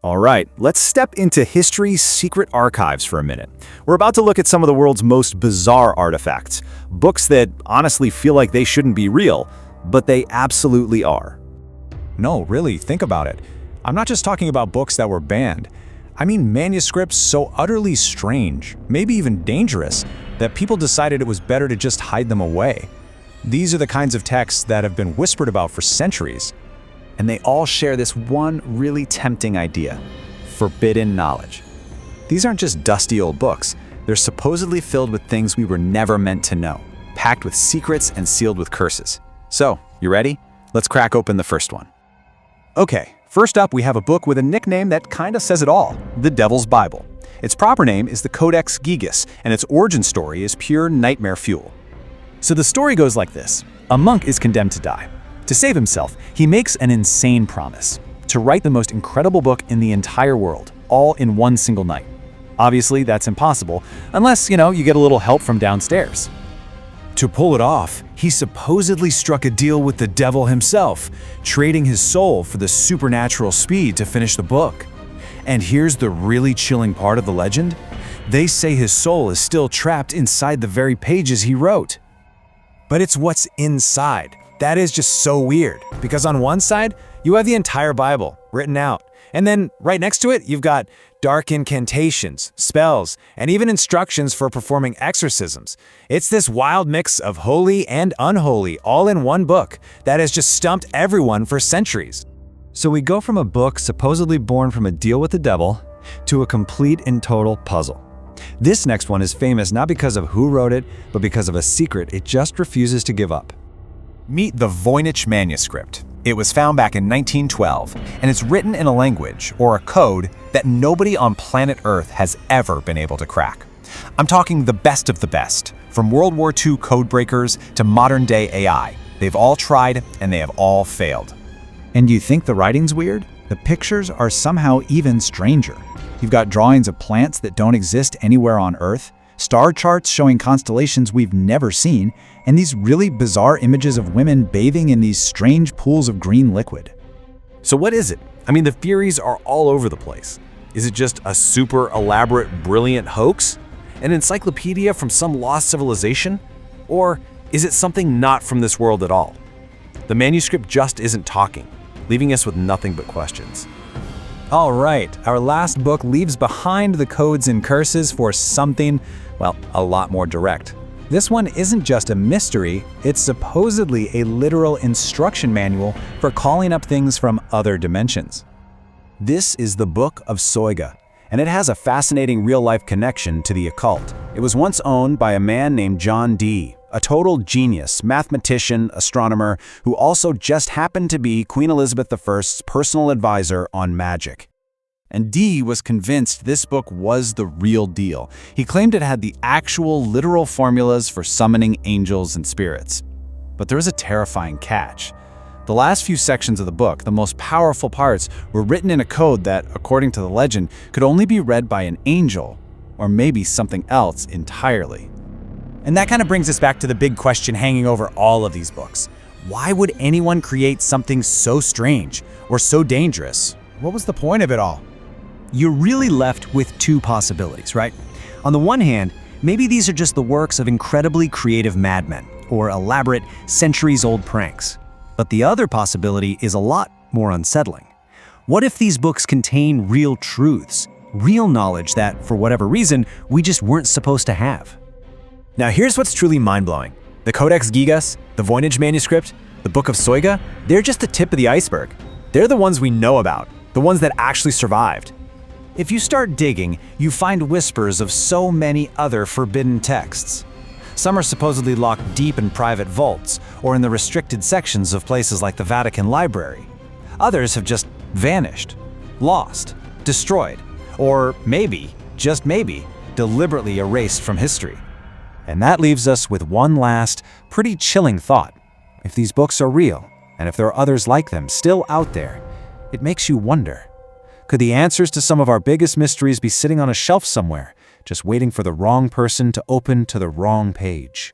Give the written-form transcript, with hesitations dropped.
All right, let's step into history's secret archives for a minute. We're about to look at some of the world's most bizarre artifacts, books that honestly feel like they shouldn't be real, but they absolutely are. No, really, think about it. I'm not just talking about books that were banned. I mean manuscripts so utterly strange, maybe even dangerous, that people decided it was better to just hide them away. These are the kinds of texts that have been whispered about for centuries. And they all share this one really tempting idea: forbidden knowledge. These aren't just dusty old books. They're supposedly filled with things we were never meant to know, packed with secrets and sealed with curses. So, you ready? Let's crack open the first one. Okay, first up we have a book with a nickname that kinda says it all: the Devil's Bible. Its proper name is the Codex Gigas, and its origin story is pure nightmare fuel. So the story goes like this. A monk is condemned to die. To save himself, he makes an insane promise: to write the most incredible book in the entire world, all in one single night. Obviously, that's impossible, unless, you get a little help from downstairs. To pull it off, he supposedly struck a deal with the devil himself, trading his soul for the supernatural speed to finish the book. And here's the really chilling part of the legend. They say his soul is still trapped inside the very pages he wrote. But it's what's inside that is just so weird, because on one side, you have the entire Bible written out, and then right next to it, you've got dark incantations, spells, and even instructions for performing exorcisms. It's this wild mix of holy and unholy all in one book that has just stumped everyone for centuries. So we go from a book supposedly born from a deal with the devil to a complete and total puzzle. This next one is famous not because of who wrote it, but because of a secret it just refuses to give up. Meet the Voynich Manuscript. It was found back in 1912, and it's written in a language, or a code, that nobody on planet Earth has ever been able to crack. I'm talking the best of the best, from World War II code breakers to modern-day AI. They've all tried, and they have all failed. And you think the writing's weird? The pictures are somehow even stranger. You've got drawings of plants that don't exist anywhere on Earth, star charts showing constellations we've never seen, and these really bizarre images of women bathing in these strange pools of green liquid. So what is it? I mean, the theories are all over the place. Is it just a super elaborate, brilliant hoax? An encyclopedia from some lost civilization? Or is it something not from this world at all? The manuscript just isn't talking, leaving us with nothing but questions. All right, our last book leaves behind the codes and curses for something, well, a lot more direct. This one isn't just a mystery, it's supposedly a literal instruction manual for calling up things from other dimensions. This is the Book of Soyga, and it has a fascinating real-life connection to the occult. It was once owned by a man named John Dee, a total genius, mathematician, astronomer, who also just happened to be Queen Elizabeth I's personal advisor on magic. And Dee was convinced this book was the real deal. He claimed it had the actual literal formulas for summoning angels and spirits. But there was a terrifying catch. The last few sections of the book, the most powerful parts, were written in a code that, according to the legend, could only be read by an angel, or maybe something else entirely. And that kind of brings us back to the big question hanging over all of these books. Why would anyone create something so strange or so dangerous? What was the point of it all? You're really left with two possibilities, right? On the one hand, maybe these are just the works of incredibly creative madmen or elaborate, centuries-old pranks. But the other possibility is a lot more unsettling. What if these books contain real truths, real knowledge that, for whatever reason, we just weren't supposed to have? Now here's what's truly mind-blowing. The Codex Gigas, the Voynich Manuscript, the Book of Soyga, they're just the tip of the iceberg. They're the ones we know about, the ones that actually survived. If you start digging, you find whispers of so many other forbidden texts. Some are supposedly locked deep in private vaults or in the restricted sections of places like the Vatican Library. Others have just vanished, lost, destroyed, or maybe, just maybe, deliberately erased from history. And that leaves us with one last, pretty chilling thought. If these books are real, and if there are others like them still out there, it makes you wonder. Could the answers to some of our biggest mysteries be sitting on a shelf somewhere, just waiting for the wrong person to open to the wrong page?